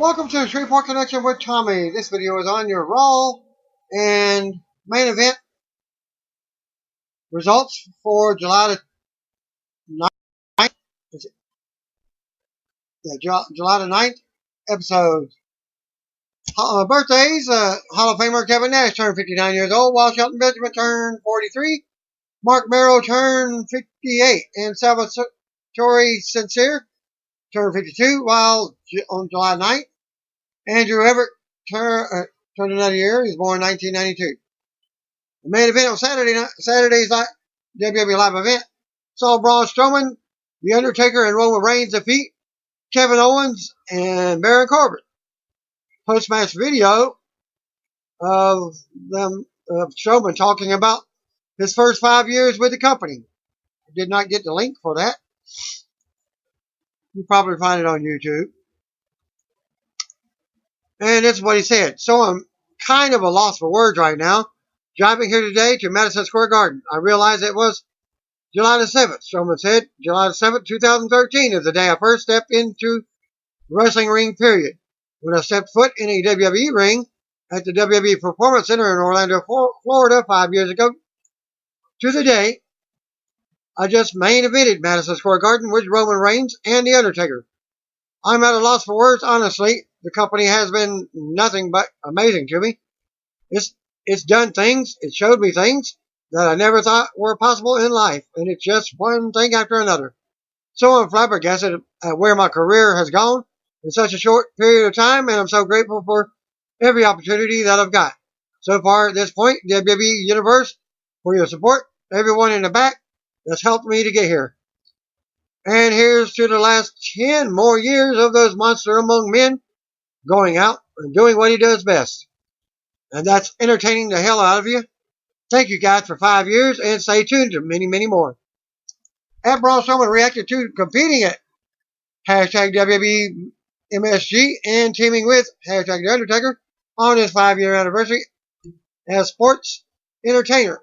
Welcome to the Shreveport Connection with Tommy. This video is on your Raw and main event results for July the 9th. July the 9th episode. Birthdays, Hall of Famer Kevin Nash turned 59 years old, while Shelton Benjamin turned 43. Mark Merrow turned 58, and Salvatore Sincere turned 52, while on July 9th, Andrew Everett turned another year. He was born in 1992. The main event on Saturday's WWE Live event saw Braun Strowman, The Undertaker, and Roman Reigns defeat Kevin Owens and Baron Corbin. Post-match video of Strowman talking about his first 5 years with the company. I did not get the link for that. You probably find it on YouTube. And this is what he said. So I'm kind of a loss for words right now. Driving here today to Madison Square Garden, I realized it was July the 7th. Strowman said, July the 7th, 2013 is the day I first stepped into the wrestling ring, period. When I stepped foot in a WWE ring at the WWE Performance Center in Orlando, Florida 5 years ago, to the day I just main evented Madison Square Garden with Roman Reigns and The Undertaker. I'm at a loss for words, honestly. The company has been nothing but amazing to me. It's done things, it showed me things that I never thought were possible in life, and it's just one thing after another. So I'm flabbergasted at where my career has gone in such a short period of time, and I'm so grateful for every opportunity that I've got. So far at this point, WWE Universe, for your support, everyone in the back that's helped me to get here. And here's to the last 10 more years of those monster among men going out and doing what he does best. And that's entertaining the hell out of you. Thank you guys for 5 years, and stay tuned to many, many more. At Braun Strowman reacted to competing at hashtag WWE MSG and teaming with hashtag The Undertaker on his 5-year anniversary as sports entertainer.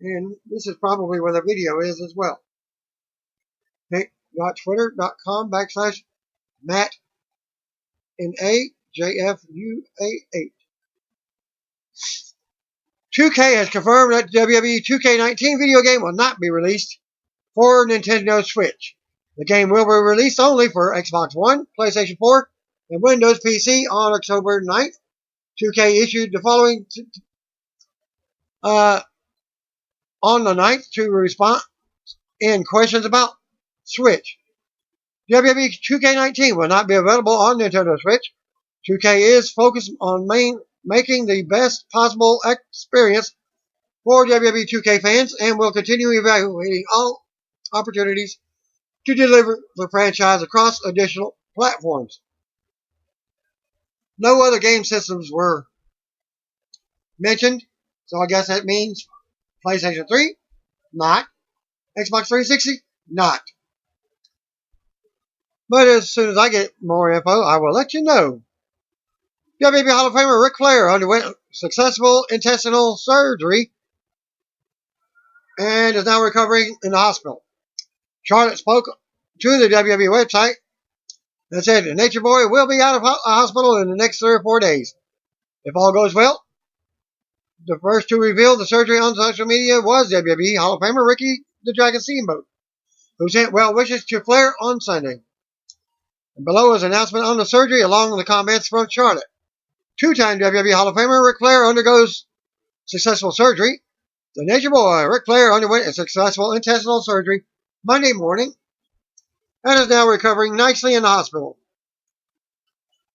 And this is probably where the video is as well. pic.twitter.com/MattNAJFUA8. 2K has confirmed that the WWE 2K19 video game will not be released for Nintendo Switch. The game will be released only for Xbox One, PlayStation 4, and Windows PC on October 9th. 2K issued the following on the 9th to respond in questions about Switch. WWE 2K19 will not be available on Nintendo Switch. 2K is focused on making the best possible experience for WWE 2K fans and will continue evaluating all opportunities to deliver the franchise across additional platforms. No other game systems were mentioned, so I guess that means PlayStation 3, not. Xbox 360, not. But as soon as I get more info, I will let you know. WWE Hall of Famer Ric Flair underwent successful intestinal surgery and is now recovering in the hospital. Charlotte spoke to the WWE website and said the Nature Boy will be out of hospital in the next 3 or 4 days. If all goes well, the first to reveal the surgery on social media was WWE Hall of Famer Ricky the Dragon Steamboat, who sent well wishes to Flair on Sunday. And below is an announcement on the surgery along with the comments from Charlotte. 2-time WWE Hall of Famer Ric Flair undergoes successful surgery. The Nature Boy Ric Flair underwent a successful intestinal surgery Monday morning and is now recovering nicely in the hospital.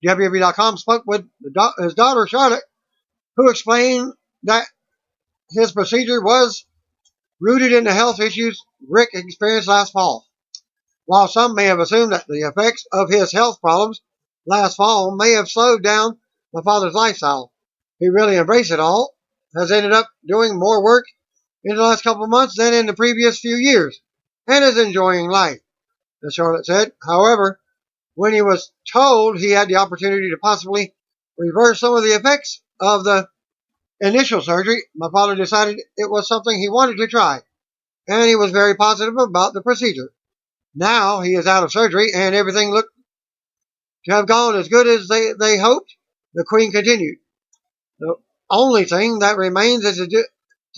WWE.com spoke with his daughter Charlotte, who explained that his procedure was rooted in the health issues Rick experienced last fall. While some may have assumed that the effects of his health problems last fall may have slowed down my father's lifestyle, he really embraced it all, has ended up doing more work in the last couple of months than in the previous few years, and is enjoying life, as Charlotte said. However, when he was told he had the opportunity to possibly reverse some of the effects of the initial surgery, my father decided it was something he wanted to try, and he was very positive about the procedure. Now he is out of surgery, and everything looked to have gone as good as they hoped, the Queen continued. The only thing that remains is to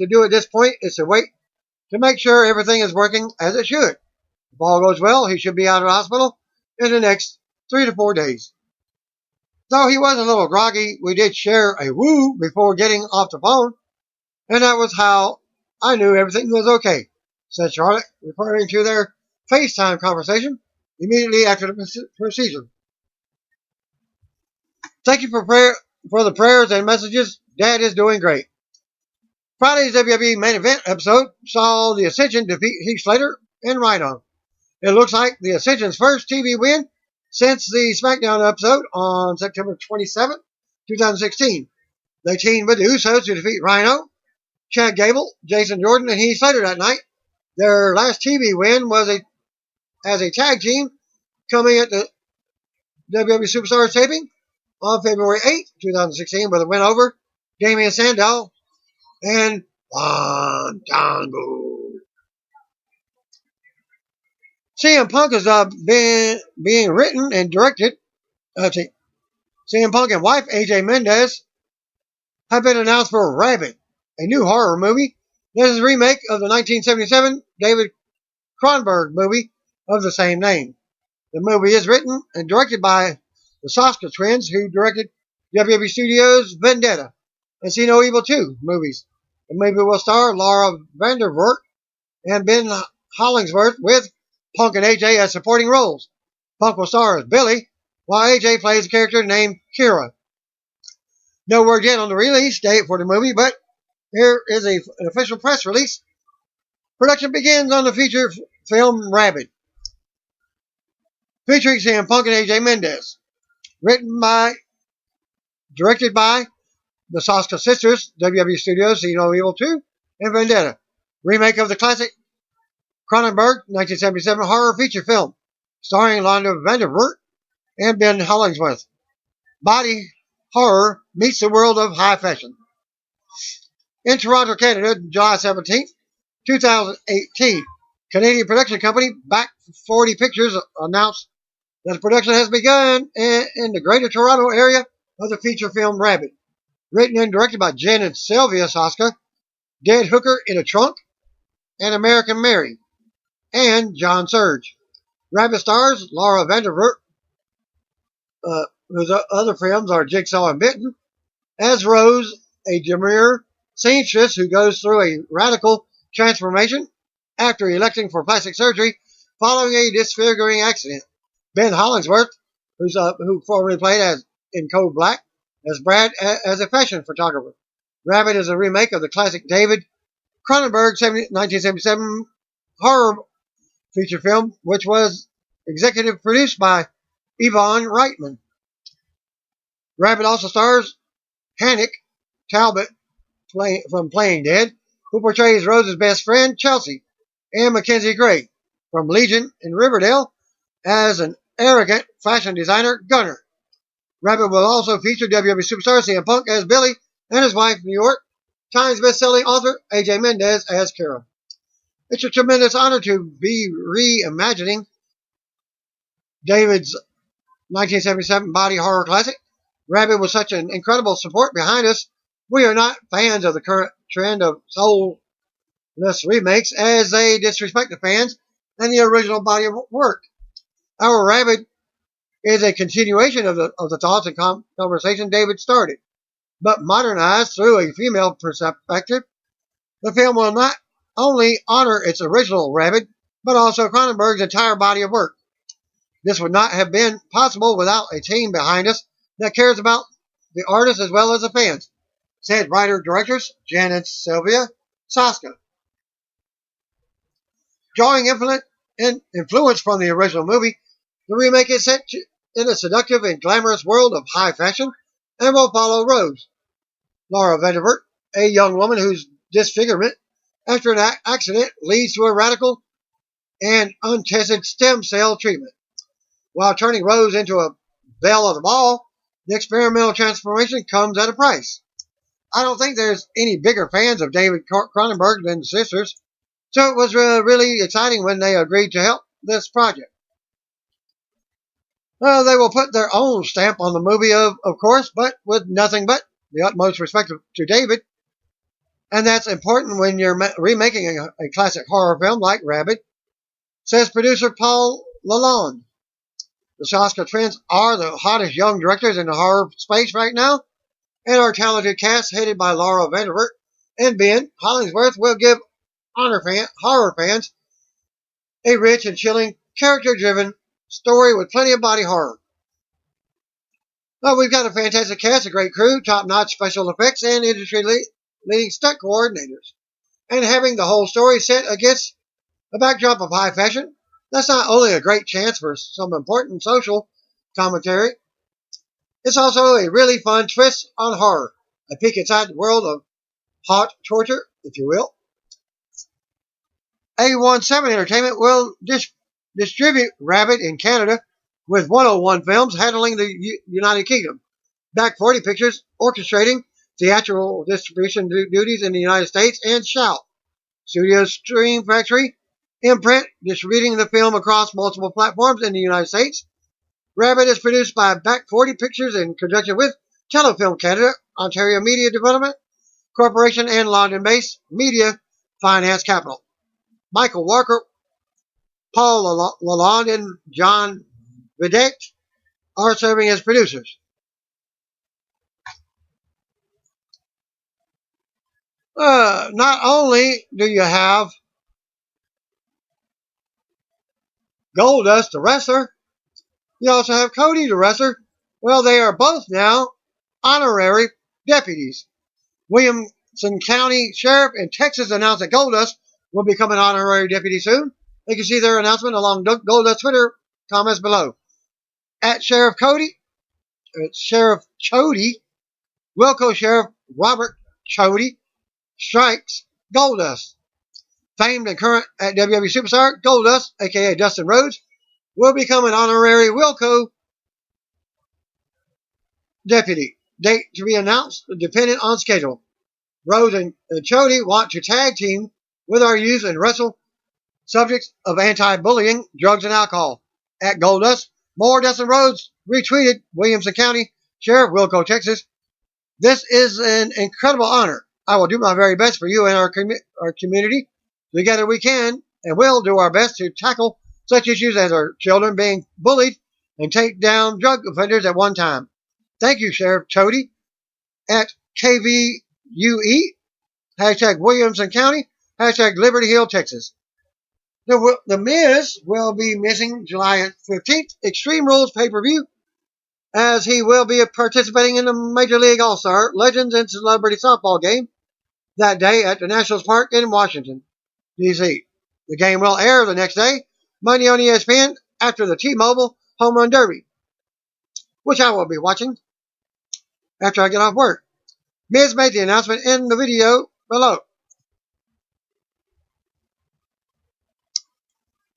do at this point is to wait to make sure everything is working as it should. If all goes well, he should be out of the hospital in the next 3 to 4 days. Though he was a little groggy, we did share a woo before getting off the phone, and that was how I knew everything was okay, said Charlotte, referring to their FaceTime conversation immediately after the procedure. Thank you for the prayers and messages. Dad is doing great. Friday's WWE main event episode saw the Ascension defeat Heath Slater and Riott. It looks like the Ascension's first TV win since the SmackDown episode on September 27, 2016. They teamed with the Usos to defeat Rhino, Chad Gable, Jason Jordan, and Heath Slater that night. Their last TV win was as a tag team coming at the WWE Superstars taping on February 8, 2016 with a win over Damian Sandow and Fandango. CM Punk has being written and directed. CM Punk and wife AJ Mendez have been announced for Rabid, a new horror movie. This is a remake of the 1977 David Cronenberg movie of the same name. The movie is written and directed by the Soska twins, who directed WWE Studios' Vendetta and See No Evil 2 movies. The movie will star Laura Vandervoort and Ben Hollingsworth, with Punk and AJ as supporting roles. Punk will star as Billy, while AJ plays a character named Kira. No word yet on the release date for the movie, but here is an official press release. Production begins on the feature film Rabid, featuring CM Punk and AJ Mendez. Directed by the Soska sisters, WWE Studios, See No Evil 2, and Vendetta. Remake of the classic Cronenberg 1977 horror feature film, starring Laura Vandervoort and Ben Hollingsworth. Body horror meets the world of high fashion. In Toronto, Canada, July 17, 2018, Canadian production company Back 40 Pictures announced that the production has begun in the Greater Toronto area of the feature film Rabid. Written and directed by Jen and Sylvia Soska, Dead Hooker in a Trunk, and American Mary, and John Surge. Rabid stars Laura Vandervoort, whose other films are Jigsaw and Bitten, as Rose, a demure seamstress who goes through a radical transformation after electing for plastic surgery following a disfiguring accident. Ben Hollingsworth, who formerly played in Code Black, as Brad as a fashion photographer. Rabid is a remake of the classic David Cronenberg 1977 horror feature film, which was executive produced by Yvonne Reitman. Rabid also stars Hannick Talbot from Playing Dead, who portrays Rose's best friend Chelsea, and Mackenzie Gray from Legion in Riverdale as an arrogant fashion designer Gunner. Rabid will also feature WWE superstar CM Punk as Billy and his wife, New York Times best-selling author AJ Mendez as Kara. It's a tremendous honor to be reimagining David's 1977 body horror classic. Rabid with such an incredible support behind us, we are not fans of the current trend of soulless remakes, as they disrespect the fans and the original body of work. Our Rabid is a continuation of the thoughts and conversation David started, but modernized through a female perspective. The film will not only honor its original Rabid, but also Cronenberg's entire body of work. This would not have been possible without a team behind us that cares about the artists as well as the fans, said writer-directors Jen and Sylvia Soska. Drawing influence from the original movie, the remake is set in a seductive and glamorous world of high fashion and will follow Rose, Laura Vandervoort, a young woman whose disfigurement after an accident leads to a radical and untested stem cell treatment. While turning Rose into a belle of the ball, the experimental transformation comes at a price. I don't think there's any bigger fans of David Cronenberg than the sisters, so it was really exciting when they agreed to help this project. They will put their own stamp on the movie, of course, but with nothing but the utmost respect to David. And that's important when you're remaking a classic horror film like Rabid, says producer Paul Lalonde. The Oscar Trends are the hottest young directors in the horror space right now, and our talented cast, headed by Laura Vanderbilt and Ben Hollingsworth, will give horror fans a rich and chilling, character-driven story with plenty of body horror. Well, we've got a fantastic cast, a great crew, top-notch special effects, and industry-leading stunt coordinators. And having the whole story set against a backdrop of high fashion, that's not only a great chance for some important social commentary, it's also a really fun twist on horror, a peek inside the world of hot torture, if you will. A17 Entertainment will distribute Rabid in Canada, with 101 Films handling the United Kingdom. Back 40 Pictures orchestrating theatrical distribution duties in the United States, and Shout Studios Stream Factory Imprint distributing the film across multiple platforms in the United States. Rabid is produced by Back 40 Pictures in conjunction with Telefilm Canada, Ontario Media Development Corporation, and London-based Media Finance Capital. Michael Walker, Paul Lalonde, and John Riott are serving as producers. Not only do you have Goldust, the wrestler, you also have Cody, the wrestler. Well, they are both now honorary deputies. Williamson County Sheriff in Texas announced that Goldust will become an honorary deputy soon. You can see their announcement along Goldust Twitter comments below. At Sheriff Cody, Sheriff Chody, Wilco Sheriff Robert Chody strikes Goldust. Famed and current at WWE superstar Goldust, aka Dustin Rhodes, will become an honorary Wilco deputy. Date to be announced, dependent on schedule. Rhodes and Chody want to tag team with our youth and wrestle subjects of anti-bullying, drugs, and alcohol. At Goldust, more Dustin Rhodes retweeted Williamson County Sheriff Wilco, Texas. This is an incredible honor. I will do my very best for you and our community. Together we can and will do our best to tackle such issues as our children being bullied and take down drug offenders at one time. Thank you, Sheriff Chody. At KVUE, hashtag Williamson County, hashtag Liberty Hill, Texas. The Miz will be missing July 15th Extreme Rules pay-per-view, as he will be participating in the Major League All-Star Legends and Celebrity Softball game that day at the Nationals Park in Washington, D.C. The game will air the next day, Monday on ESPN, after the T-Mobile Home Run Derby, which I will be watching after I get off work. Miz made the announcement in the video below.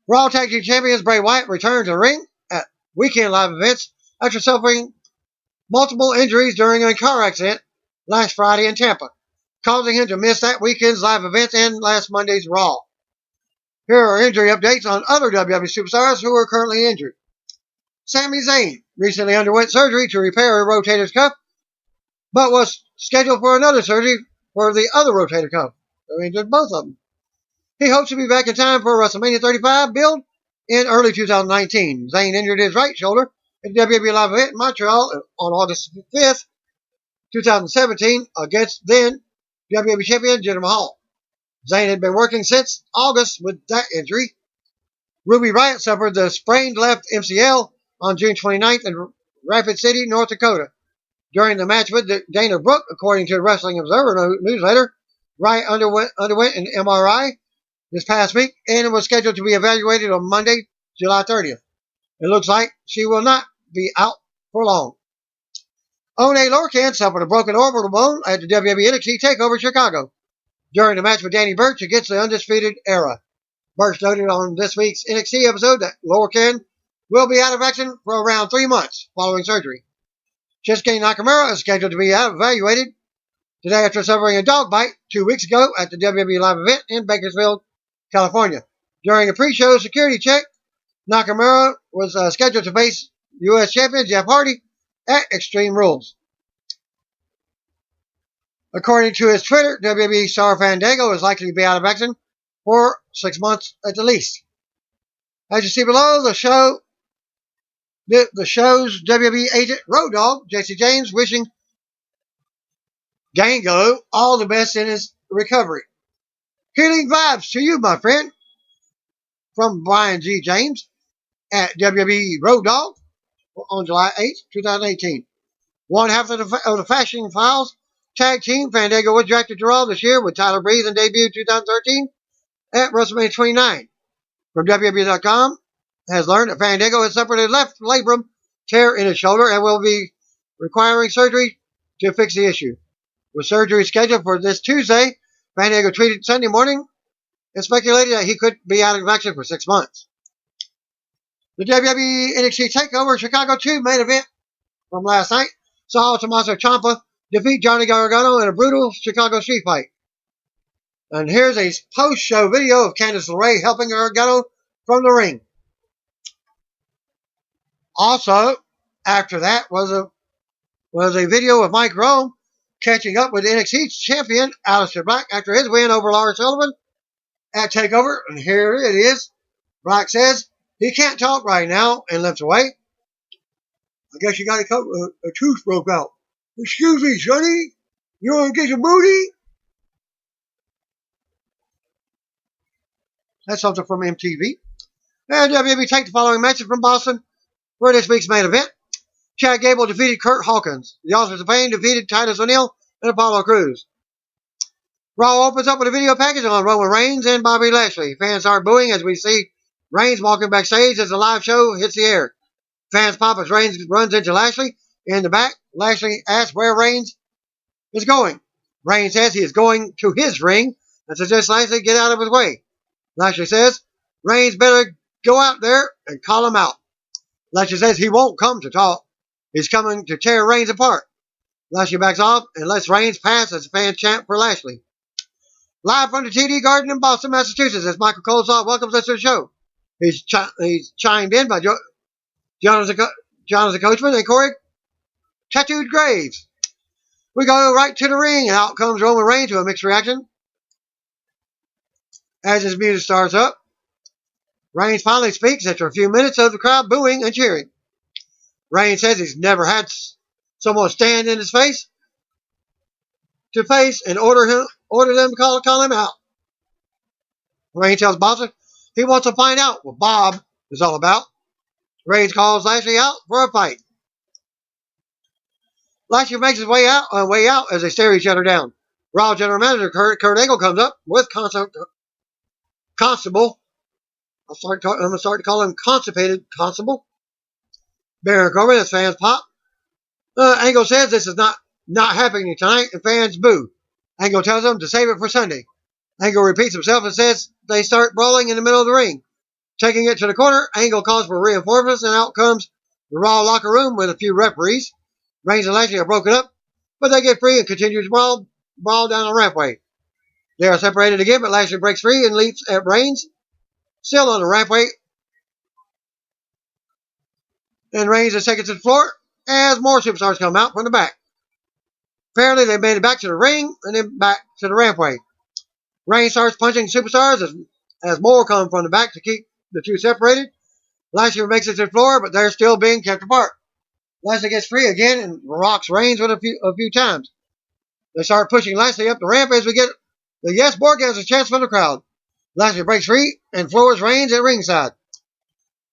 Raw Tag Team Champions Bray Wyatt returned to the ring at weekend live events after suffering multiple injuries during a car accident last Friday in Tampa, causing him to miss that weekend's live events and last Monday's Raw. Here are injury updates on other WWE superstars who are currently injured. Sami Zayn recently underwent surgery to repair a rotator cuff, but was scheduled for another surgery for the other rotator cuff. So he injured both of them. He hopes to be back in time for WrestleMania 35 build in early 2019. Zayn injured his right shoulder at the WWE Live event in Montreal on August 5th, 2017 against then WWE Champion Jinder Mahal. Zayn had been working since August with that injury. Ruby Riott suffered the sprained left MCL on June 29th in Rapid City, North Dakota. During the match with Dana Brooke, according to the Wrestling Observer newsletter, Riott underwent an MRI this past week and was scheduled to be evaluated on Monday, July 30th. It looks like she will not be out for long. Oney Lorcan suffered a broken orbital bone at the WWE NXT Takeover Chicago during the match with Danny Burch against the Undisputed Era. Burch noted on this week's NXT episode that Lorcan will be out of action for around 3 months following surgery. Shinsuke Nakamura is scheduled to be evaluated today after suffering a dog bite 2 weeks ago at the WWE Live event in Bakersfield, California. During a pre-show security check, Nakamura was scheduled to face U.S. Champion Jeff Hardy at Extreme Rules. According to his Twitter, WWE star Fandango is likely to be out of action for 6 months at the least. As you see below, the show's WWE agent Road Dogg, JC James, wishing Gargano all the best in his recovery. Healing vibes to you, my friend. From Brian G. James at WWE Road Dogg on July 8, 2018. One half of the Fashion Files tag team, Fandango, was drafted to Raw this year with Tyler Breeze and debuted 2013 at WrestleMania 29. From WWE.com, has learned that Fandango has suffered a left labrum tear in his shoulder and will be requiring surgery to fix the issue. With surgery scheduled for this Tuesday, Fandango tweeted Sunday morning and speculated that he could be out of action for 6 months. The WWE NXT Takeover Chicago 2 main event from last night saw Tommaso Ciampa defeat Johnny Gargano in a brutal Chicago street fight. And here's a post-show video of Candice LeRae helping Gargano from the ring. Also, after that was a video of Mike Rome catching up with NXT champion Aleister Black after his win over Lars Sullivan at Takeover. And here it is. Black says he can't talk right now and limps away. I guess you got a tooth broke out. Excuse me, Sonny. You want to get your booty? That's something from MTV. And WWE take the following matches from Boston for this week's main event. Chad Gable defeated Kurt Hawkins. The Authors of Pain defeated Titus O'Neil and Apollo Crews. Raw opens up with a video package on Roman Reigns and Bobby Lashley. Fans are booing as we see Reigns walking backstage as the live show hits the air. Fans pop as Reigns runs into Lashley in the back. Lashley asks where Reigns is going. Reigns says he is going to his ring and suggests Lashley get out of his way. Lashley says Reigns better go out there and call him out. Lashley says he won't come to talk. He's coming to tear Reigns apart. Lashley backs off and lets Reigns pass as a fan chant for Lashley. Live from the TD Garden in Boston, Massachusetts, as Michael Colesall welcomes us to the show. He's chimed in by Jonathan Coachman and Corey Tattooed Graves. We go right to the ring, and out comes Roman Reigns to a mixed reaction. As his music starts up, Reigns finally speaks after a few minutes of the crowd booing and cheering. Reigns says he's never had someone stand in his face and order them to call him out. Reigns tells Boston he wants to find out what Bob is all about. Reigns calls Lashley out for a fight. Lashley makes his way out as they stare each other down. Raw General Manager Kurt Angle comes up with Constable. I'm going to start to call him Constipated Constable. Baron Corbin as fans pop. Angle says this is not happening tonight, and fans boo. Angle tells them to save it for Sunday. Angle repeats himself and says they start brawling in the middle of the ring. Taking it to the corner, Angle calls for reinforcements, and out comes the Raw locker room with a few referees. Reigns and Lashley are broken up, but they get free and continue to brawl down the rampway. They are separated again, but Lashley breaks free and leaps at Reigns, still on the rampway. And Reigns is taken to the floor as more superstars come out from the back. Apparently, they made it back to the ring and then back to the rampway. Reigns starts punching superstars as more come from the back to keep the two separated. Lashley makes it to the floor, but they're still being kept apart. Lashley gets free again and rocks Reigns with a few times. They start pushing Lashley up the ramp as we get the Yes Board gives a chance from the crowd. Lashley breaks free and floors Reigns at ringside.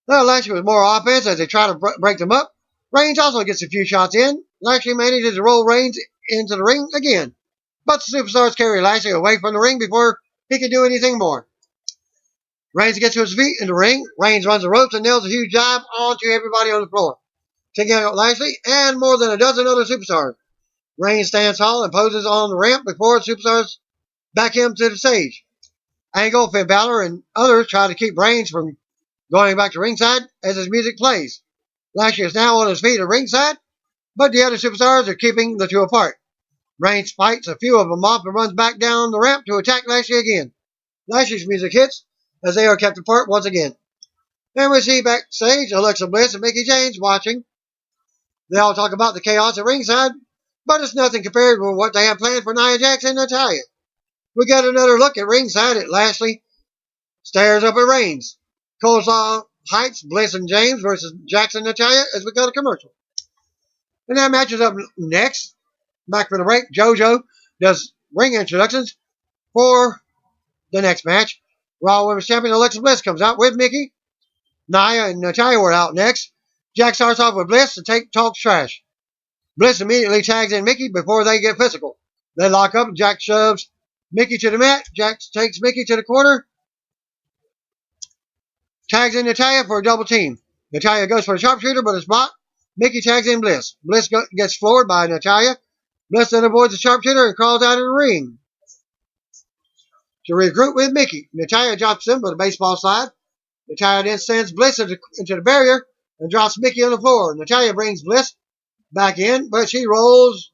Now Lashley with more offense as they try to break them up. Reigns also gets a few shots in. Lashley manages to roll Reigns into the ring again. But the superstars carry Lashley away from the ring before he can do anything more. Reigns gets to his feet in the ring. Reigns runs the ropes and nails a huge dive onto everybody on the floor, taking out Lashley and more than a dozen other superstars. Reigns stands tall and poses on the ramp before the superstars back him to the stage. Angle, Finn Balor, and others try to keep Reigns from going back to ringside as his music plays. Lashley is now on his feet at ringside, but the other superstars are keeping the two apart. Reigns fights a few of them off and runs back down the ramp to attack Lashley again. Lashley's music hits as they are kept apart once again. And we see backstage Alexa Bliss and Mickie James watching. They all talk about the chaos at ringside, but it's nothing compared with what they have planned for Nia Jax and Natalya. We get another look at ringside at Lashley stares up at Reigns. Coleslaw Heights, Bliss and James versus Jax and Natalya as we go to commercial. And that match is up next. Back for the break, JoJo does ring introductions for the next match. Raw Women's Champion Alexa Bliss comes out with Mickie. Nia and Natalya were out next. Jax starts off with Bliss to talks trash. Bliss immediately tags in Mickie before they get physical. They lock up and Jax shoves Mickie to the mat. Jax takes Mickie to the corner. Tags in Natalya for a double team. Natalya goes for a sharpshooter, but it's blocked. Mickie tags in Bliss. Bliss gets floored by Natalya. Bliss then avoids the sharpshooter and crawls out of the ring to regroup with Mickie. Natalya drops him with a baseball slide. Natalya then sends Bliss into the barrier and drops Mickie on the floor. Natalya brings Bliss back in, but she rolls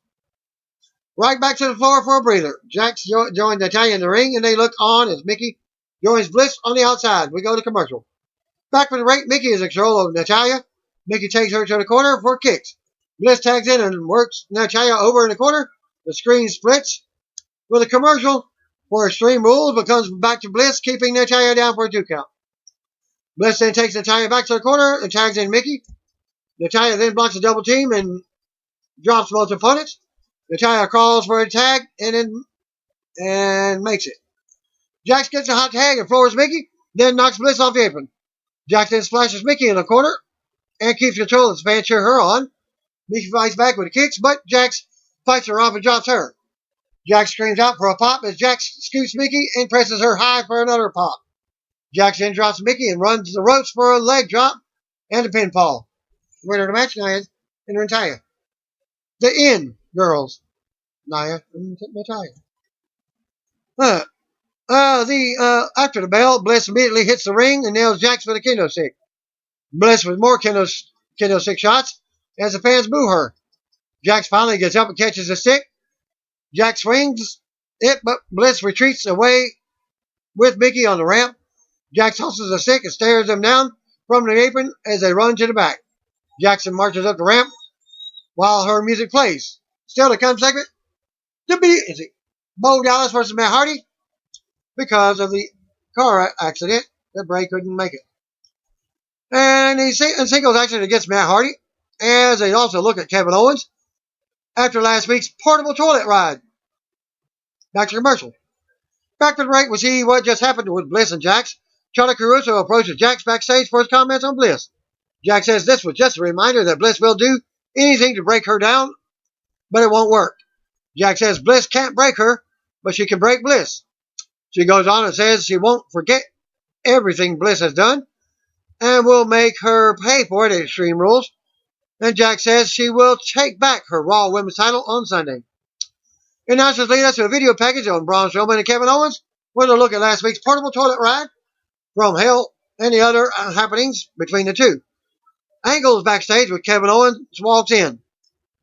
right back to the floor for a breather. Jax joins Natalya in the ring, and they look on as Mickie joins Bliss on the outside. We go to commercial. Back for the break, Mickie is in control of Natalya. Mickie takes her to the corner for kicks. Bliss tags in and works Natalya over in the corner. The screen splits with a commercial for Extreme Rules, but comes back to Bliss, keeping Natalya down for a 2 count. Bliss then takes Natalya back to the corner and tags in Mickie. Natalya then blocks a double team and drops both opponents. Natalya crawls for a tag and makes it. Jax gets a hot tag and floors Mickie, then knocks Bliss off the apron. Jax then splashes Mickie in the corner and keeps control of the span cheer her on. Mickie fights back with the kicks, but Jax fights her off and drops her. Jax screams out for a pop as Jax scoots Mickie and presses her high for another pop. Jax then drops Mickie and runs the ropes for a leg drop and a pinfall. Winner of the match, Nia and Natalya. The In girls, Nia and Natalya. After the bell, Bliss immediately hits the ring and nails Jax with a kendo stick. Bliss with more kendo stick shots as the fans boo her. Jax finally gets up and catches the stick. Jax swings it, but Bliss retreats away with Mickie on the ramp. Jax tosses the stick and stares them down from the apron as they run to the back. Jackson marches up the ramp while her music plays. Still to come segment, Bo Dallas versus Matt Hardy. Because of the car accident, that Bray couldn't make it. And he singles action against Matt Hardy, as they also look at Kevin Owens after last week's portable toilet ride. Back to commercial. Back to the break, we see what just happened with Bliss and Jax. Charlie Caruso approaches Jax backstage for his comments on Bliss. Jax says this was just a reminder that Bliss will do anything to break her down, but it won't work. Jax says Bliss can't break her, but she can break Bliss. She goes on and says she won't forget everything Bliss has done and will make her pay for it at Extreme Rules. And Jax says she will take back her Raw Women's title on Sunday. Announcers lead us to a video package on Braun Strowman and Kevin Owens with a look at last week's portable toilet ride from Hell and the other happenings between the two. Angle is backstage with Kevin Owens walks in.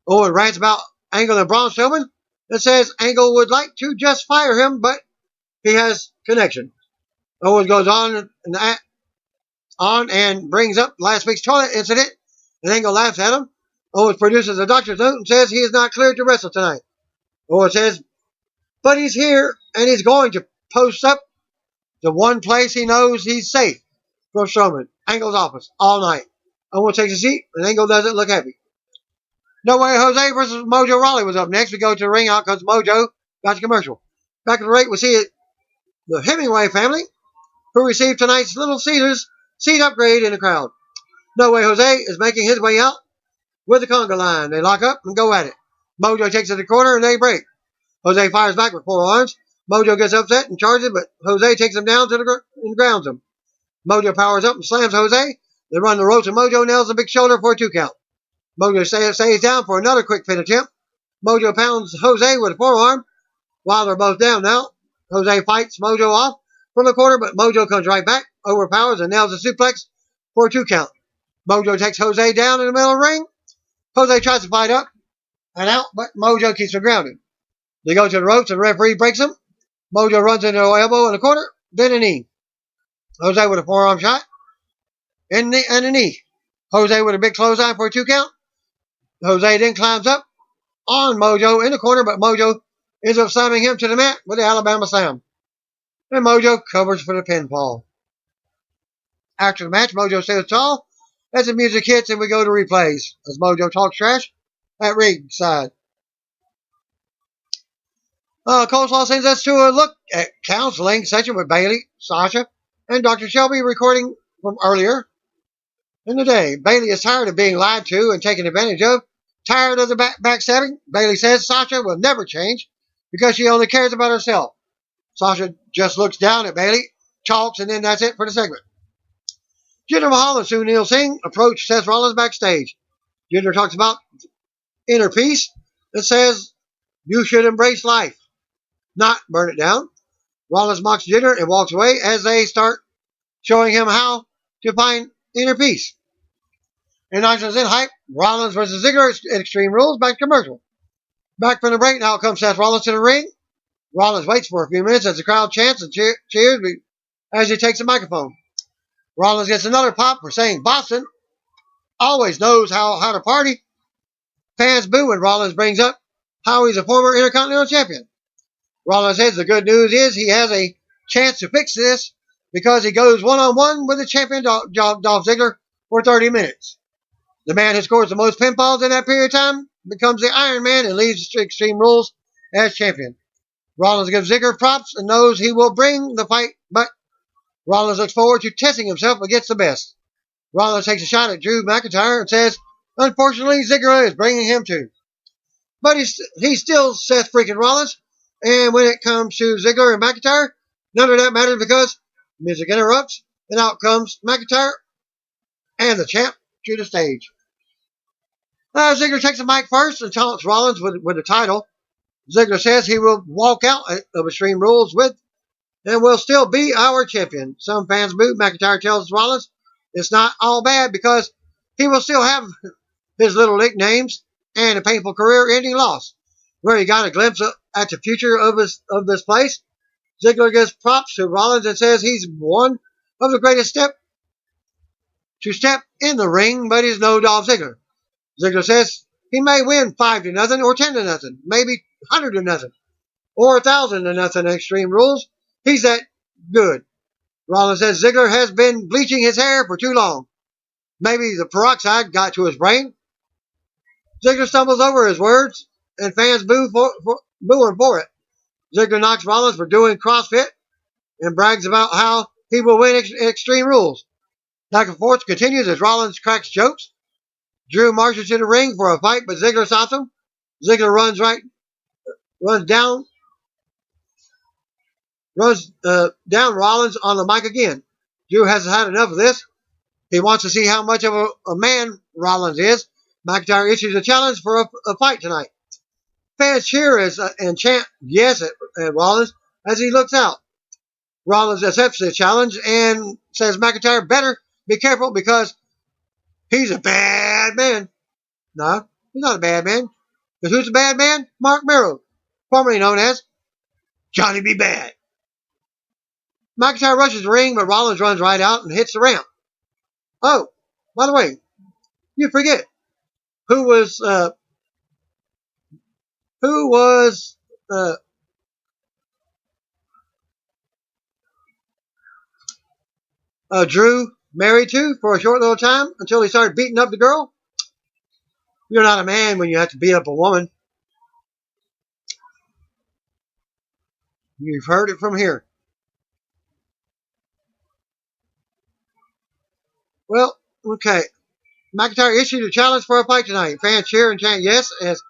Owen rants about Angle and Braun Strowman and says Angle would like to just fire him, but he has connection. Owens goes on and brings up last week's toilet incident, and Angle laughs at him. Owens produces a doctor's note and says he is not cleared to wrestle tonight. Owens says, but he's here and he's going to post up the one place he knows he's safe from Strowman, Angle's office, all night. Owens takes a seat, and Angle doesn't look happy. No Way Jose versus Mojo Rawley was up next. We go to the ring out because Mojo got the commercial. Back at the rate, we see the Hemingway family, who received tonight's Little Caesars seat upgrade in the crowd. No Way Jose is making his way out with the conga line. They lock up and go at it. Mojo takes it to the corner and they break. Jose fires back with forearms. Mojo gets upset and charges, but Jose takes him down to and grounds him. Mojo powers up and slams Jose. They run the ropes and Mojo nails the big shoulder for a 2 count. Mojo stays down for another quick pin attempt. Mojo pounds Jose with a forearm while they're both down now. Jose fights Mojo off from the corner, but Mojo comes right back, overpowers, and nails a suplex for a 2 count. Mojo takes Jose down in the middle of the ring. Jose tries to fight up and out, but Mojo keeps him grounded. They go to the ropes and the referee breaks him. Mojo runs into an elbow in the corner, then a knee. Jose with a forearm shot. and a knee. Jose with a big clothesline for a 2 count. Jose then climbs up on Mojo in the corner, but Mojo ends up slamming him to the mat with the Alabama Slam. And Mojo covers for the pinfall. After the match, Mojo says tall as the music hits and we go to replays as Mojo talks trash at ringside. Coleslaw sends us to a look at counseling session with Bailey, Sasha, and Dr. Shelby recording from earlier in the day. Bailey is tired of being lied to and taken advantage of. Tired of the backstabbing, Bailey says Sasha will never change because she only cares about herself. Sasha just looks down at Bailey, talks, and then that's it for the segment. Jinder Mahal and Sunil Singh approach Seth Rollins backstage. Jinder talks about inner peace and says you should embrace life, not burn it down. Rollins mocks Jinder and walks away as they start showing him how to find inner peace. And Nice in hype, Rollins versus Ziggler at Extreme Rules, back to commercial. Back from the break, now comes Seth Rollins to the ring. Rollins waits for a few minutes as the crowd chants and cheers as he takes the microphone. Rollins gets another pop for saying Boston always knows how to party. Fans boo when Rollins brings up how he's a former Intercontinental Champion. Rollins says the good news is he has a chance to fix this because he goes one-on-one with the champion Dolph Ziggler for 30 minutes. The man who scores the most pinfalls in that period of time becomes the Iron Man and leaves Extreme Rules as champion. Rollins gives Ziggler props and knows he will bring the fight, but Rollins looks forward to testing himself against the best. Rollins takes a shot at Drew McIntyre and says, unfortunately, Ziggler is bringing him too. But he's still Seth freaking Rollins, and when it comes to Ziggler and McIntyre, none of that matters because music interrupts, and out comes McIntyre and the champ to the stage. Ziggler takes the mic first and taunts Rollins with the title. Ziggler says he will walk out of Extreme Rules with and will still be our champion. Some fans boo. McIntyre tells Rollins it's not all bad because he will still have his little nicknames and a painful career-ending loss. Where he got a glimpse at the future of this place, Ziggler gives props to Rollins and says he's one of the greatest step in the ring, but he's no Dolph Ziggler. Ziggler says he may win 5-0 or 10-0, maybe 100-0, or 1,000-0 in Extreme Rules. He's that good. Rollins says Ziggler has been bleaching his hair for too long. Maybe the peroxide got to his brain. Ziggler stumbles over his words, and fans booing for it. Ziggler knocks Rollins for doing CrossFit and brags about how he will win Extreme Rules. Back and forth continues as Rollins cracks jokes. Drew marches to the ring for a fight, but Ziggler stops him. Ziggler runs down Rollins on the mic again. Drew has had enough of this. He wants to see how much of a man Rollins is. McIntyre issues a challenge for a fight tonight. Fans cheer and chant yes at Rollins as he looks out. Rollins accepts the challenge and says McIntyre better be careful because he's a bad man. No, he's not a bad man. Because who's a bad man? Mark Mero, formerly known as Johnny B. Bad. McIntyre rushes the ring, but Rollins runs right out and hits the ramp. Oh, by the way, you forget who was Drew married to for a short little time until he started beating up the girl. You're not a man when you have to beat up a woman. You've heard it from here. Well, okay. McIntyre issued a challenge for a fight tonight. Fans cheer and chant yes as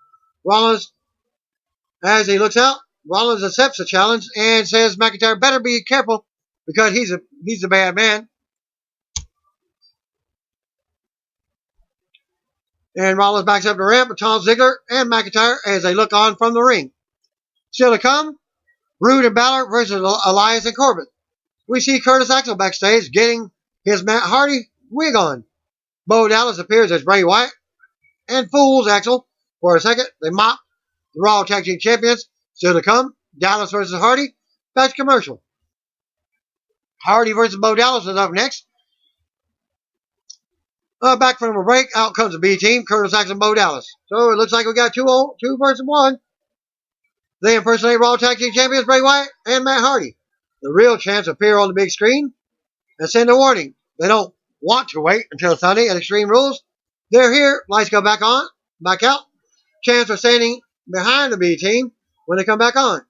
he looks out. Rollins accepts the challenge and says McIntyre better be careful because he's a bad man. And Rollins backs up the ramp and taunts Ziggler and McIntyre as they look on from the ring. Still to come, Rude and Balor versus Elias and Corbin. We see Curtis Axel backstage getting his Matt Hardy wig on. Bo Dallas appears as Bray Wyatt and fools Axel for a second. They mock the Raw Tag Team Champions. Still to come, Dallas versus Hardy. Back to commercial. Hardy versus Bo Dallas is up next. Back from a break, out comes the B team, Colonel Saxon, Bo Dallas. So it looks like we got two versus one. They impersonate Raw Tag Team Champions Bray Wyatt and Matt Hardy. The real champs appear on the big screen and send a warning. They don't want to wait until Sunday at Extreme Rules. They're here. Lights go back out. Champs are standing behind the B team when they come back on.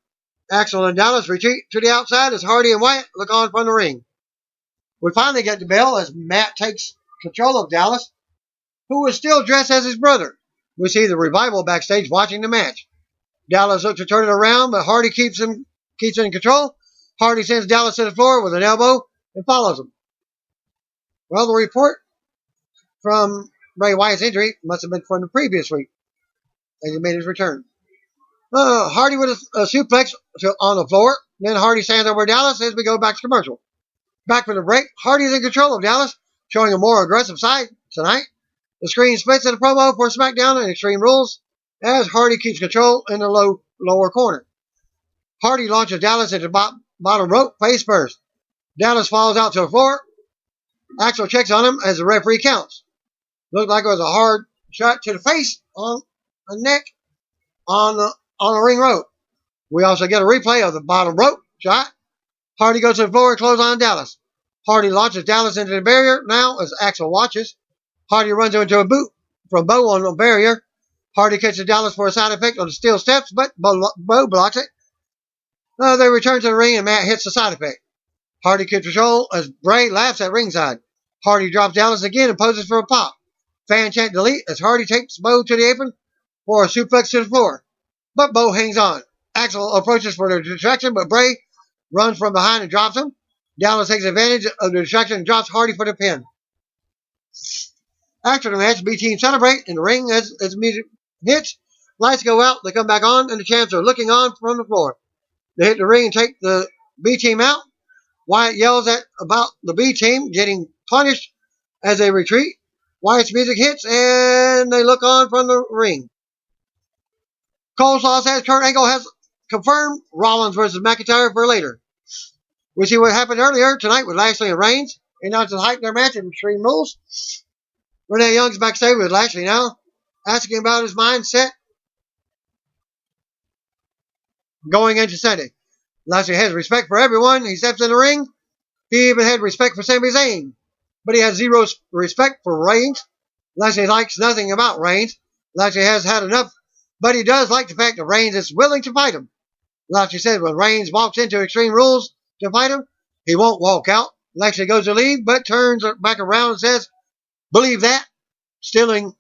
Axel and Dallas retreat to the outside as Hardy and Wyatt look on from the ring. We finally get the bell as Matt takes control of Dallas, who is still dressed as his brother. We see the Revival backstage watching the match. Dallas looks to turn it around, but Hardy keeps in control. Hardy sends Dallas to the floor with an elbow and follows him. Well, the report from Bray Wyatt's injury must have been from the previous week as he made his return. Hardy with a suplex on the floor. Then Hardy stands over Dallas as we go back to commercial. Back from the break, Hardy is in control of Dallas, showing a more aggressive side tonight. The screen splits in a promo for SmackDown and Extreme Rules as Hardy keeps control in the lower corner. Hardy launches Dallas into the bottom rope face first. Dallas falls out to the floor. Axel checks on him as the referee counts. Looked like it was a hard shot to the face on the neck on the ring rope. We also get a replay of the bottom rope shot. Hardy goes to the floor and closes on Dallas. Hardy launches Dallas into the barrier now as Axel watches. Hardy runs into a boot from Bo on the barrier. Hardy catches Dallas for a side effect on the steel steps, but Bo blocks it. They return to the ring and Matt hits the side effect. Hardy keeps control as Bray laughs at ringside. Hardy drops Dallas again and poses for a pop. Fan chant delete as Hardy takes Bo to the apron for a suplex to the floor. But Bo hangs on. Axel approaches for the distraction, but Bray runs from behind and drops him. Dallas takes advantage of the distraction and drops Hardy for the pin. After the match, B team celebrate in the ring as music hits. Lights go out, they come back on, and the champs are looking on from the floor. They hit the ring and take the B team out. Wyatt yells about the B team getting punished as they retreat. Wyatt's music hits and they look on from the ring. Coleslaw says Kurt Angle has confirmed Rollins versus McIntyre for later. We see what happened earlier tonight with Lashley and Reigns. Announced hype their match in Extreme Rules. Renee Young's backstage with Lashley now, asking about his mindset going into Sunday. Lashley has respect for everyone. He steps in the ring. He even had respect for Sami Zayn, but he has zero respect for Reigns. Lashley likes nothing about Reigns. Lashley has had enough, but he does like the fact that Reigns is willing to fight him. Lashley said when Reigns walks into Extreme Rules to fight him, he won't walk out. Lashley goes to leave, but turns back around and says, "Believe that," stealing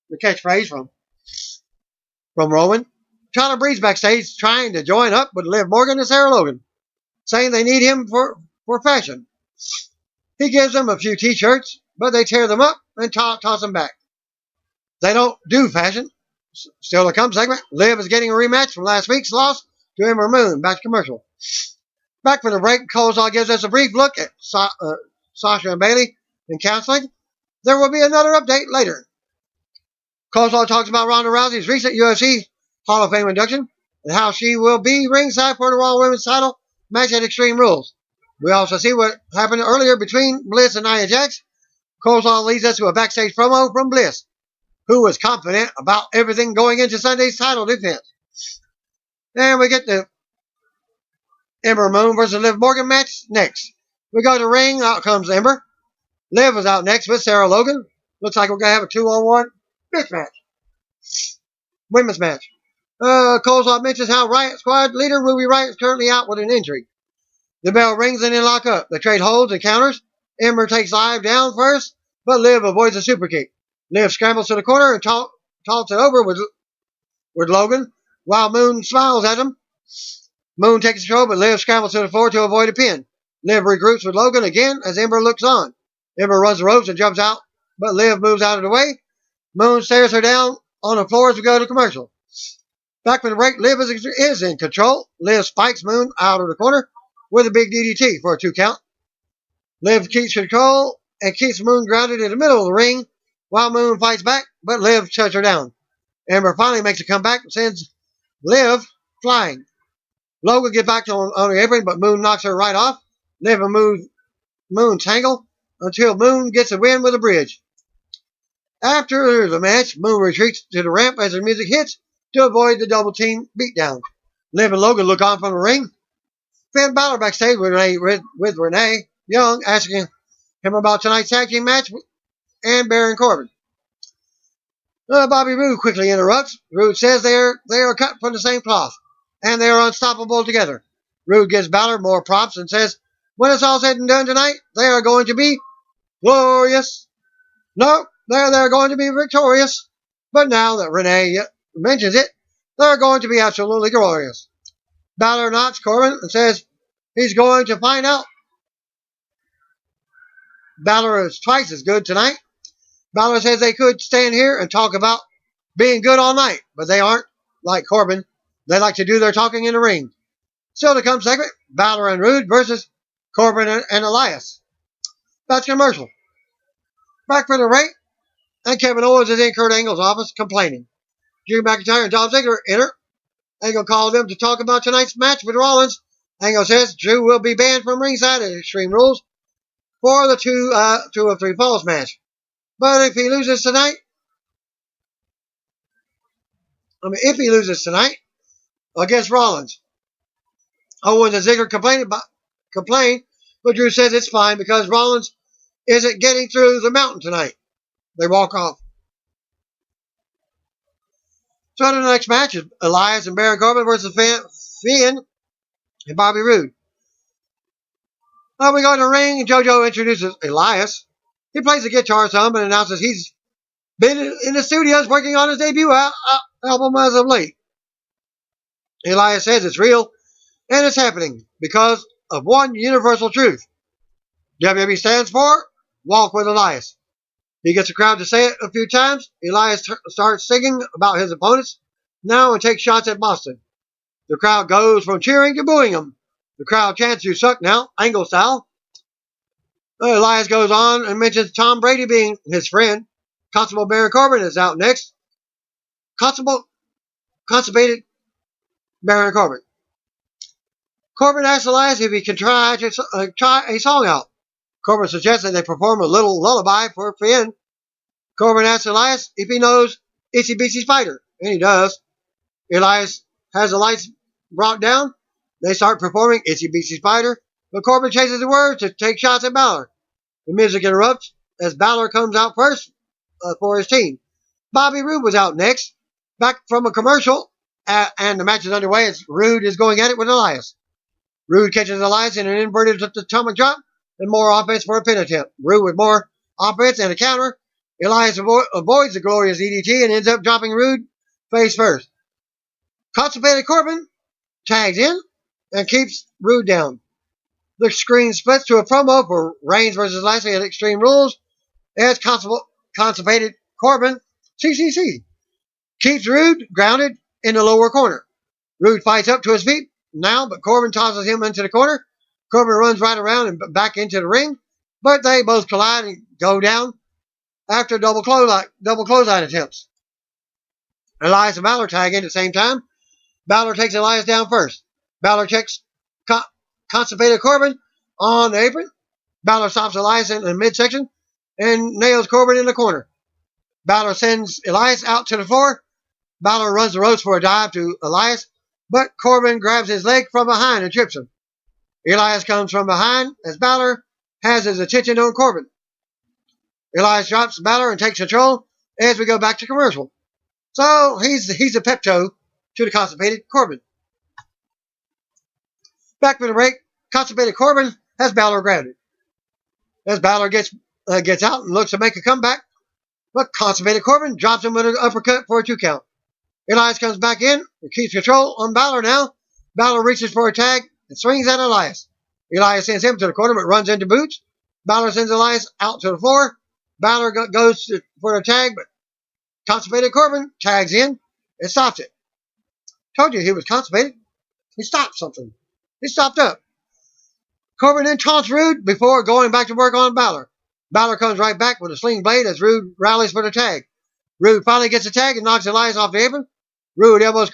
the catchphrase from Roman. Tyler Breeze backstage trying to join up with Liv Morgan and Sarah Logan, saying they need him for fashion. He gives them a few t-shirts, but they tear them up and toss them back. They don't do fashion. Still to come segment, Liv is getting a rematch from last week's loss to Ember Moon. Back to commercial. Back from the break, Coleslaw gives us a brief look at Sasha and Bayley in counseling. There will be another update later. Coleslaw talks about Ronda Rousey's recent UFC Hall of Fame induction and how she will be ringside for the Raw Women's title match at Extreme Rules. We also see what happened earlier between Bliss and Nia Jax. Coleslaw leads us to a backstage promo from Bliss, who was confident about everything going into Sunday's title defense. And we get the Ember Moon versus Liv Morgan match next. We go to ring. Out comes Ember. Liv is out next with Sarah Logan. Looks like we're going to have a 2-on-1 bitch match. Women's match. Coleslaw mentions how Riott Squad leader Ruby Riott is currently out with an injury. The bell rings and they lock up. They trade holds and counters. Ember takes Liv down first, but Liv avoids a super kick. Liv scrambles to the corner and tosses it over with Logan, while Moon smiles at him. Moon takes control, but Liv scrambles to the floor to avoid a pin. Liv regroups with Logan again as Ember looks on. Ember runs the ropes and jumps out, but Liv moves out of the way. Moon stares her down on the floor as we go to commercial. Back from the break, Liv is in control. Liv spikes Moon out of the corner with a big DDT for a 2 count. Liv keeps control and keeps Moon grounded in the middle of the ring while Moon fights back, but Liv shuts her down. Ember finally makes a comeback and sends Liv flying. Logan gets back on the apron, but Moon knocks her right off. Liv and Moon tangle until Moon gets a win with a bridge. After the match, Moon retreats to the ramp as the music hits to avoid the double team beatdown. Liv and Logan look on from the ring. Finn Balor backstage with Renee Young, asking him about tonight's tag team match and Baron Corbin. Bobby Roode quickly interrupts. Roode says they are cut from the same cloth, and they are unstoppable together. Roode gives Balor more props and says, when it's all said and done tonight, they are going to be glorious. No, they're going to be victorious. But now that Renee mentions it, they're going to be absolutely glorious. Balor knocks Corbin and says he's going to find out. Balor is twice as good tonight. Balor says they could stand here and talk about being good all night, but they aren't like Corbin. They like to do their talking in the ring. Still to come segment, Balor and Roode versus Corbin and Elias. That's commercial. Back for the break, and Kevin Owens is in Kurt Angle's office complaining. Drew McIntyre and Dolph Ziggler enter. Angle called them to talk about tonight's match with Rollins. Angle says Drew will be banned from ringside at Extreme Rules for the 2 of 3 falls match. But if he loses tonight against Rollins, Owens and Ziggler complain, but Drew says it's fine because Rollins isn't getting through the mountain tonight. They walk off. So the next match is Elias and Baron Corbin versus Finn and Bobby Roode. We go to the ring, and JoJo introduces Elias. He plays the guitar some and announces he's been in the studios working on his debut album as of late. Elias says it's real, and it's happening because of one universal truth. WWE stands for Walk with Elias. He gets the crowd to say it a few times. Elias starts singing about his opponents now and takes shots at Boston. The crowd goes from cheering to booing him. The crowd chants, "You suck now," Angle style. Elias goes on and mentions Tom Brady being his friend. Constable Baron Corbin is out next. Constipated Baron Corbin. Corbin asks Elias if he can try a song out. Corbin suggests that they perform a little lullaby for Finn. Corbin asks Elias if he knows Itsy Bitsy Spider, and he does. Elias has the lights brought down. They start performing Itsy Bitsy Spider, but Corbin chases the words to take shots at Balor. The music interrupts as Balor comes out first for his team. Bobby Roode was out next, back from a commercial, and the match is underway as Roode is going at it with Elias. Roode catches Elias in an inverted atomic drop and more offense for a pin attempt. Roode with more offense and a counter. Elias avoids the glorious EDT and ends up dropping Roode face first. Constipated Corbin tags in and keeps Roode down. The screen splits to a promo for Reigns versus Lashley at Extreme Rules as Constipated Corbin, CCC, keeps Roode grounded in the lower corner. Roode fights up to his feet now, but Corbin tosses him into the corner. Corbin runs right around and back into the ring, but they both collide and go down after double clothesline attempts. Elias and Balor tag in at the same time. Balor takes Elias down first. Balor checks Constipated Corbin on the apron. Balor stops Elias in the midsection and nails Corbin in the corner. Balor sends Elias out to the floor. Balor runs the ropes for a dive to Elias, but Corbin grabs his leg from behind and trips him. Elias comes from behind as Balor has his attention on Corbin. Elias drops Balor and takes control as we go back to commercial. So he's a Pepto to the Constipated Corbin. Back from the break, Constipated Corbin has Balor grounded. As Balor gets out and looks to make a comeback, but Constipated Corbin drops him with an uppercut for a 2 count. Elias comes back in and keeps control on Balor now. Balor reaches for a tag and swings at Elias. Elias sends him to the corner but runs into boots. Balor sends Elias out to the floor. Balor goes for a tag, but Constipated Corbin tags in and stops it. Told you he was constipated. He stopped something. He stopped up. Corbin then taunts Roode before going back to work on Balor. Balor comes right back with a sling blade as Roode rallies for the tag. Roode finally gets a tag and knocks Elias off the apron. Roode elbows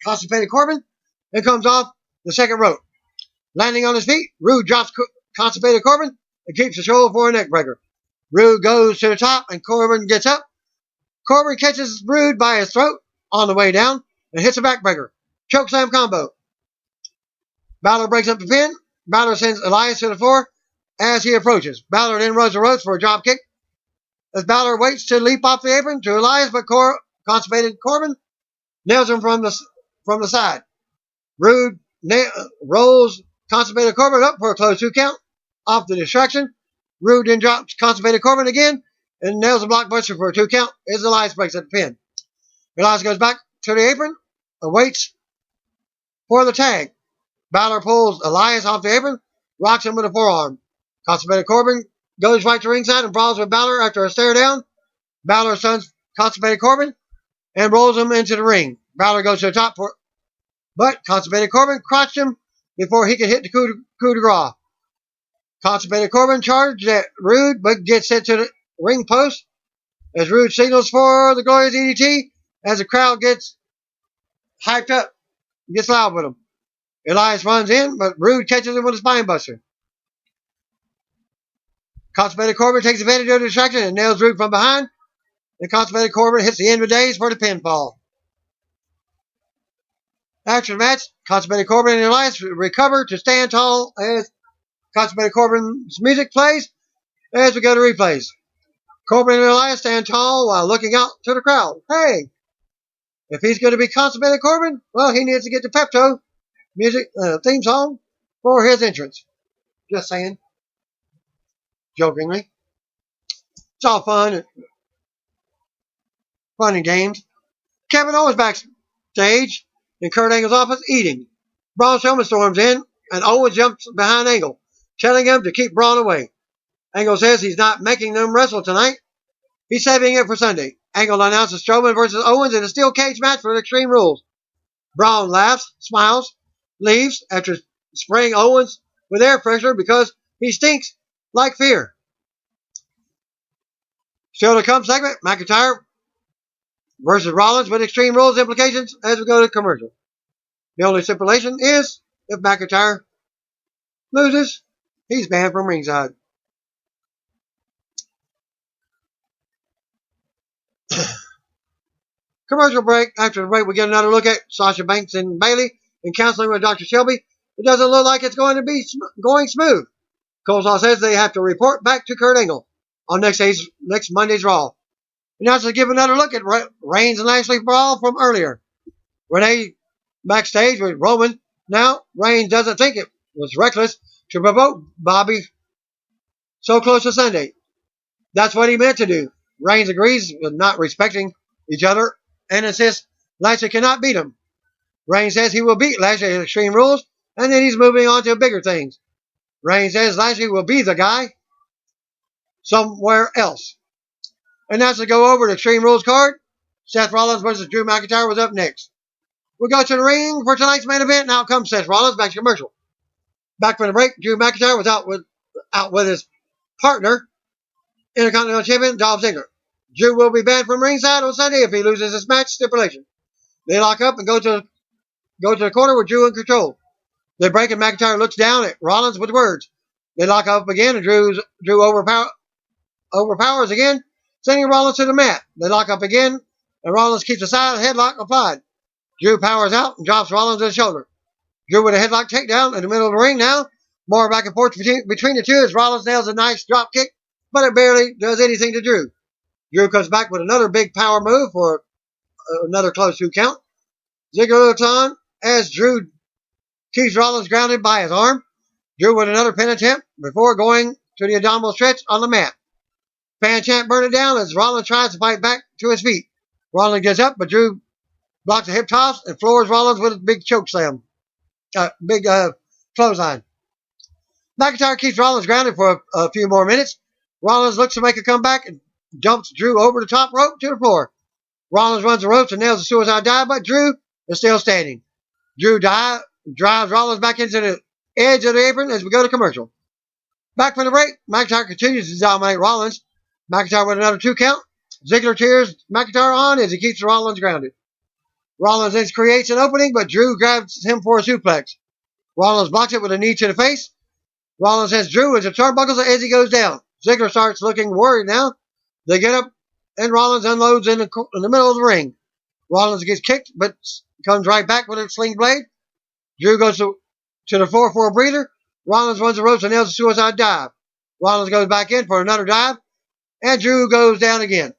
Constipated Corbin and comes off the second rope. Landing on his feet, Roode drops Constipated Corbin and keeps the shoulder for a neck breaker. Rude goes to the top, and Corbin gets up. Corbin catches Rude by his throat on the way down and hits a backbreaker. Chokeslam combo. Balor breaks up the pin. Balor sends Elias to the floor as he approaches. Balor then runs the ropes for a drop kick. As Balor waits to leap off the apron to Elias, but constipated Corbin nails him from the side. Rude rolls constipated Corbin up for a close 2 count off the distraction. Rude then drops constipated Corbin again and nails a blockbuster for a 2 count as Elias breaks at the pin. Elias goes back to the apron and waits for the tag. Balor pulls Elias off the apron, rocks him with a forearm. Constipated Corbin goes right to ringside and brawls with Balor after a stare down. Balor stuns constipated Corbin and rolls him into the ring. Balor goes to the top, but constipated Corbin crotched him before he could hit the coup de grace. Constipated Corbin charged at Rude, but gets sent to the ring post as Rude signals for the glorious EDT as the crowd gets hyped up, gets loud with him. Elias runs in, but Rude catches him with a spine buster. Constipated Corbin takes advantage of the distraction and nails Rude from behind. And Constipated Corbin hits the end of days for the pinfall. After the match, Constipated Corbin and Elias recover to stand tall as Constipated Corbin's music plays as we go to replays. Corbin and Elias stand tall while looking out to the crowd. Hey, if he's going to be Constipated Corbin, well, he needs to get the Pepto music theme song for his entrance. Just saying. Jokingly. It's all fun and games. Kevin Owens backstage in Kurt Angle's office eating. Braun Strowman storms in and Owens jumps behind Angle, telling him to keep Braun away. Angle says he's not making them wrestle tonight. He's saving it for Sunday. Angle announces Strowman versus Owens in a steel cage match for the Extreme Rules. Braun laughs, smiles, leaves after spraying Owens with air freshener because he stinks like fear. Still to come segment, McIntyre versus Rollins with Extreme Rules implications as we go to commercial. The only stipulation is if McIntyre loses, he's banned from ringside. Commercial break. After the break, we get another look at Sasha Banks and Bayley in counseling with Dr. Shelby. It doesn't look like it's going to be going smooth. Coleslaw says they have to report back to Kurt Angle on next Monday's Raw. Announcers give another look at Reigns and Lashley brawl from earlier. Renee backstage with Roman. Now, Reigns doesn't think it was reckless to provoke Bobby so close to Sunday. That's what he meant to do. Reigns agrees with not respecting each other and insists Lashley cannot beat him. Reigns says he will beat Lashley at Extreme Rules, and then he's moving on to bigger things. Reigns says Lashley will be the guy somewhere else. And that's to go over the Extreme Rules card. Seth Rollins versus Drew McIntyre was up next. We'll go to the ring for tonight's main event. Now comes Seth Rollins back to commercial. Back from the break, Drew McIntyre was out with his partner, Intercontinental Champion Dolph Ziggler. Drew will be banned from ringside on Sunday if he loses his match stipulation. They lock up and go to the corner with Drew in control. They break and McIntyre looks down at Rollins with words. They lock up again and Drew overpowers again, sending Rollins to the mat. They lock up again and Rollins keeps a side headlock applied. Drew powers out and drops Rollins to the shoulder. Drew with a headlock takedown in the middle of the ring now. More back and forth between the two as Rollins nails a nice drop kick, but it barely does anything to Drew. Drew comes back with another big power move for another close 2 count. Ziggler looks on as Drew keeps Rollins grounded by his arm. Drew with another pin attempt before going to the abdominal stretch on the mat. Fan chant burn it down as Rollins tries to fight back to his feet. Rollins gets up, but Drew blocks a hip toss and floors Rollins with a big choke slam. Big clothesline. McIntyre keeps Rollins grounded for a few more minutes. Rollins looks to make a comeback and dumps Drew over the top rope to the floor. Rollins runs the ropes and nails a suicide dive, but Drew is still standing. Drew drives Rollins back into the edge of the apron as we go to commercial. Back from the break, McIntyre continues to dominate Rollins. McIntyre with another 2 count. Ziggler cheers McIntyre on as he keeps Rollins grounded. Rollins then creates an opening, but Drew grabs him for a suplex. Rollins blocks it with a knee to the face. Rollins has Drew into turnbuckles as he goes down. Ziggler starts looking worried now. They get up, and Rollins unloads in the middle of the ring. Rollins gets kicked, but comes right back with a sling blade. Drew goes to the floor for a breather. Rollins runs the ropes and nails a suicide dive. Rollins goes back in for another dive, and Drew goes down again.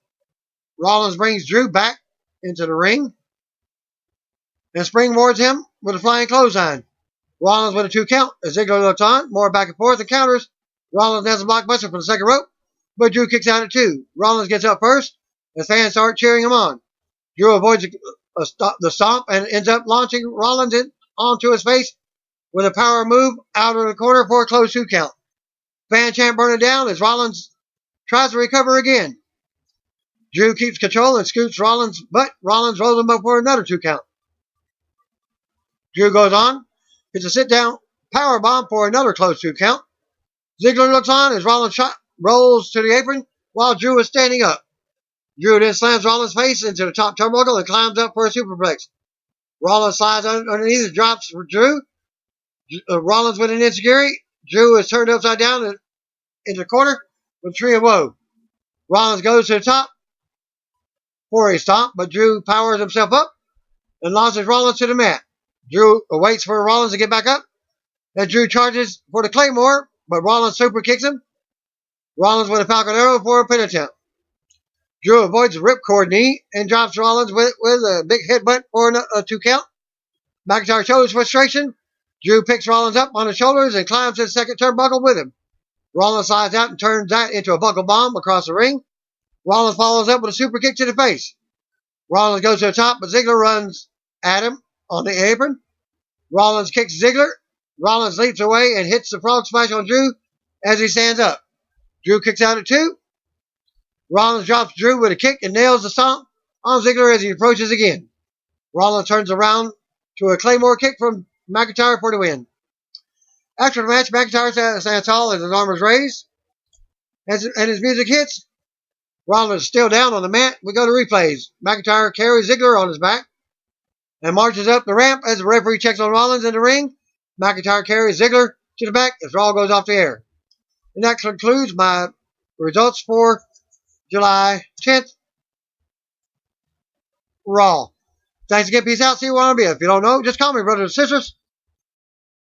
Rollins brings Drew back into the ring and springboards him with a flying clothesline. Rollins with a 2 count as Ziggler looks on, more back and forth and counters. Rollins nails a blockbuster for the second rope, but Drew kicks out at 2. Rollins gets up first as fans start cheering him on. Drew avoids the stomp and ends up launching Rollins onto his face with a power move out of the corner for a close 2 count. Fan chant burning down as Rollins tries to recover again. Drew keeps control and scoots Rollins, but Rollins rolls him up for another 2 count. Drew goes on, hits a sit-down power bomb for another close 2 count. Ziggler looks on as Rollins rolls to the apron while Drew is standing up. Drew then slams Rollins' face into the top turnbuckle and climbs up for a superplex. Rollins slides underneath and drops for Drew. Rollins with an insecurity. Drew is turned upside down into the corner with a tree of woe. Rollins goes to the top for a stomp, but Drew powers himself up and launches Rollins to the mat. Drew waits for Rollins to get back up, and Drew charges for the Claymore, but Rollins super kicks him. Rollins with a Falcon Arrow for a pin attempt. Drew avoids a ripcord knee and drops Rollins with a big headbutt for a 2 count. McIntyre shows frustration. Drew picks Rollins up on his shoulders and climbs to the second turnbuckle with him. Rollins slides out and turns that into a buckle bomb across the ring. Rollins follows up with a super kick to the face. Rollins goes to the top, but Ziggler runs at him on the apron. Rollins kicks Ziggler. Rollins leaps away and hits the frog smash on Drew as he stands up. Drew kicks out at 2. Rollins drops Drew with a kick and nails the stomp on Ziggler as he approaches again. Rollins turns around to a Claymore kick from McIntyre for the win. After the match, McIntyre stands tall as his arm is raised and his music hits. Rollins is still down on the mat. We go to replays. McIntyre carries Ziggler on his back and marches up the ramp as the referee checks on Rollins in the ring. McIntyre carries Ziggler to the back as Raw goes off the air. And that concludes my results for July 10th, Raw. Thanks again. Peace out. See you where I'll be. If you don't know, just call me, brothers and sisters.